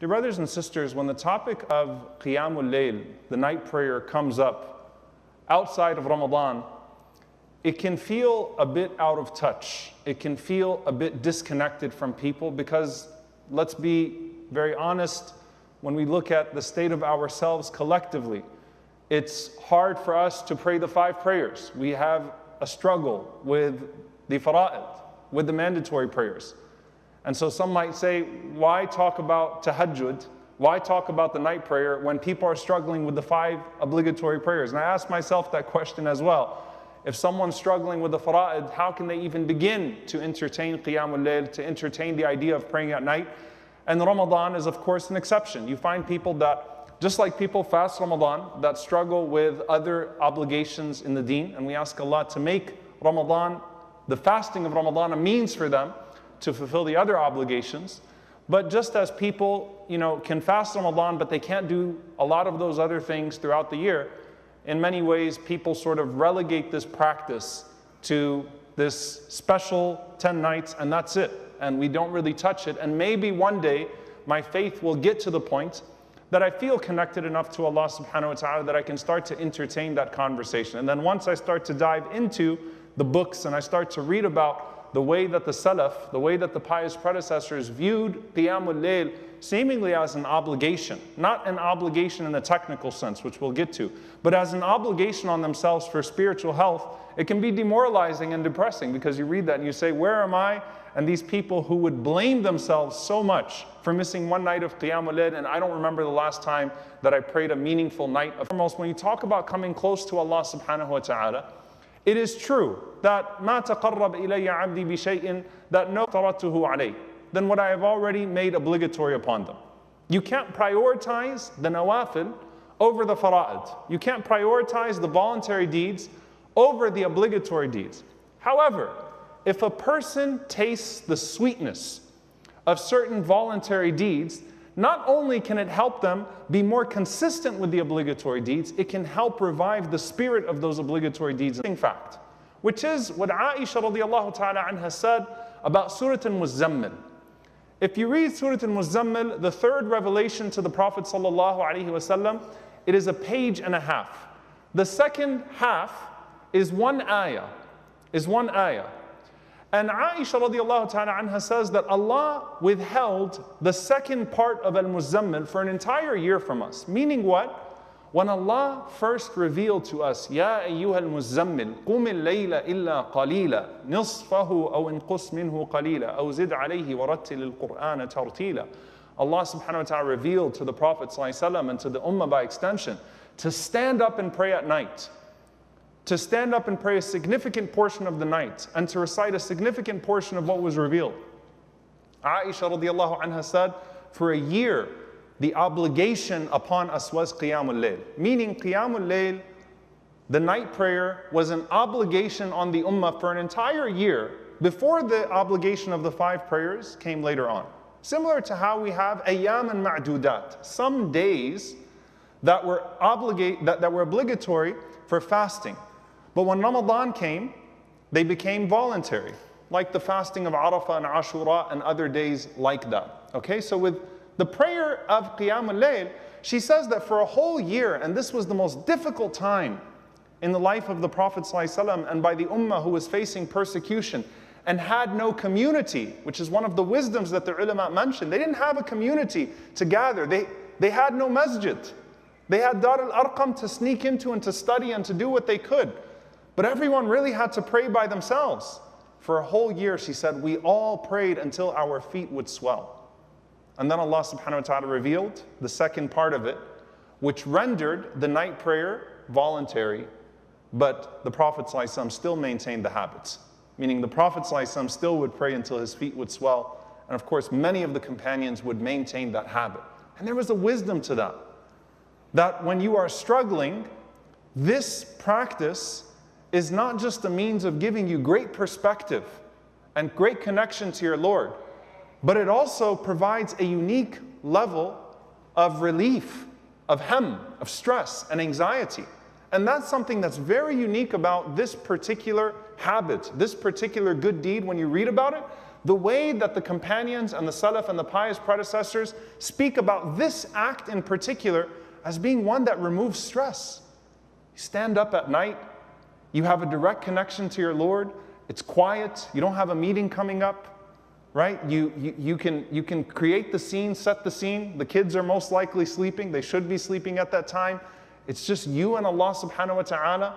Dear brothers and sisters, when the topic of Qiyamul Layl, the night prayer, comes up outside of Ramadan, it can feel a bit out of touch. It can feel a bit disconnected from people because, let's be very honest, when we look at the state of ourselves collectively, it's hard for us to pray the 5 prayers. We have a struggle with the fara'id, with the mandatory prayers. And so some might say, why talk about Tahajjud? Why talk about the night prayer when people are struggling with the 5 obligatory prayers? And I ask myself that question as well. If someone's struggling with the fara'id, how can they even begin to entertain Qiyamul Layl, to entertain the idea of praying at night? And Ramadan is, of course, an exception. You find people that, just like people fast Ramadan, that struggle with other obligations in the deen. And we ask Allah to make Ramadan, the fasting of Ramadan, a means for them to fulfill the other obligations. But just as people, can fast Ramadan, but they can't do a lot of those other things throughout the year, in many ways, people sort of relegate this practice to this special 10 nights, and that's it. And we don't really touch it. And maybe one day, my faith will get to the point that I feel connected enough to Allah subhanahu wa ta'ala that I can start to entertain that conversation. And then once I start to dive into the books and I start to read about the way that the Salaf, the way that the pious predecessors viewed Qiyamul Layl seemingly as an obligation, not an obligation in the technical sense, which we'll get to, but as an obligation on themselves for spiritual health, it can be demoralizing and depressing because you read that and you say, where am I? And these people who would blame themselves so much for missing one night of Qiyamul Layl, and I don't remember the last time that I prayed a meaningful night. Foremost, when you talk about coming close to Allah subhanahu wa ta'ala, it is true that مَا تَقَرَّبْ إِلَيَّ عَبْدِي بِشَيْءٍ that no تَرَتُهُ عَلَيْهِ than what I have already made obligatory upon them. You can't prioritize the nawafil over the fara'id. You can't prioritize the voluntary deeds over the obligatory deeds. However, if a person tastes the sweetness of certain voluntary deeds, not only can it help them be more consistent with the obligatory deeds, it can help revive the spirit of those obligatory deeds. In fact, which is what Aisha radiallahu ta'ala anha said about Surah Al-Muzammil. If you read Surah Al-Muzammil, the 3rd revelation to the Prophet sallallahu alaihi wasallam, it is a page and a half. The second half is one ayah, And Aisha radiallahu ta'ala anha says that Allah withheld the second part of Al-Muzammil for an entire year from us. Meaning what? When Allah first revealed to us, يَا أَيُّهَا الْمُزَّمِّلْ قُمِ اللَّيْلَ إِلَّا قَلِيلًا نِصْفَهُ أَوْ انْقُصْ مِنْهُ قَلِيلًا أَوْ زِدْ عَلَيْهِ وَرَتِّلِ الْقُرْآنَ تَرْتِيلًا. Allah subhanahu wa ta'ala revealed to the Prophet ﷺ and to the Ummah by extension to stand up and pray at night. To stand up and pray a significant portion of the night and to recite a significant portion of what was revealed. Aisha radiallahu anha said, for a year, the obligation upon us was Qiyamul Layl. Meaning Qiyamul Layl, the night prayer, was an obligation on the Ummah for an entire year before the obligation of the 5 prayers came later on. Similar to how we have ayyam and ma'dudat, some days that were obligatory for fasting. But when Ramadan came, they became voluntary, like the fasting of Arafah and Ashura and other days like that. Okay, so with the prayer of Qiyamul Layl, she says that for a whole year, and this was the most difficult time in the life of the Prophet ﷺ and by the Ummah who was facing persecution and had no community, which is one of the wisdoms that the ulama mentioned. They didn't have a community to gather. They had no masjid. They had Dar al-Arqam to sneak into and to study and to do what they could. But everyone really had to pray by themselves. For a whole year, she said, we all prayed until our feet would swell. And then Allah subhanahu wa ta'ala revealed the second part of it, which rendered the night prayer voluntary, but the Prophet ﷺ still maintained the habits. Meaning the Prophet ﷺ still would pray until his feet would swell. And of course, many of the companions would maintain that habit. And there was a wisdom to that. That when you are struggling, this practice is not just a means of giving you great perspective and great connection to your Lord, but it also provides a unique level of relief, of hem, of stress and anxiety. And that's something that's very unique about this particular habit, this particular good deed. When you read about it, The way that the companions and the Salaf and the pious predecessors speak about this act in particular as being one that removes stress. You stand up at night, you have a direct connection to your Lord, it's quiet, you don't have a meeting coming up, right? You can create the scene, set the scene. The kids are most likely sleeping, they should be sleeping at that time. It's just you and Allah subhanahu wa ta'ala.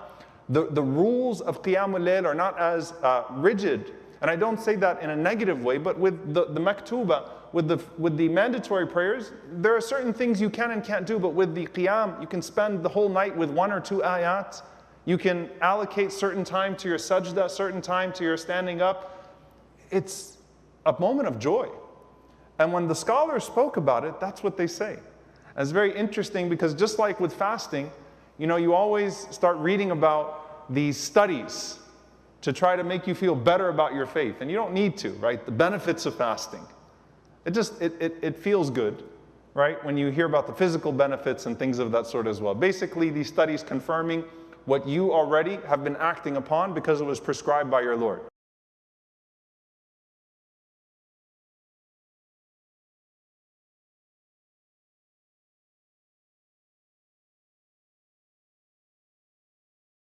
The rules of Qiyamul Layl are not as rigid. And I don't say that in a negative way, but with the maktuba, with the mandatory prayers, there are certain things you can and can't do, but with the qiyam, you can spend the whole night with 1 or 2 ayat. You can allocate certain time to your sajda, certain time to your standing up. It's a moment of joy. And when the scholars spoke about it, that's what they say. And it's very interesting because just like with fasting, you know, you always start reading about these studies to try to make you feel better about your faith. And you don't need to, right? The benefits of fasting. It feels good, right? When you hear about the physical benefits and things of that sort as well. Basically, these studies confirming what you already have been acting upon because it was prescribed by your Lord.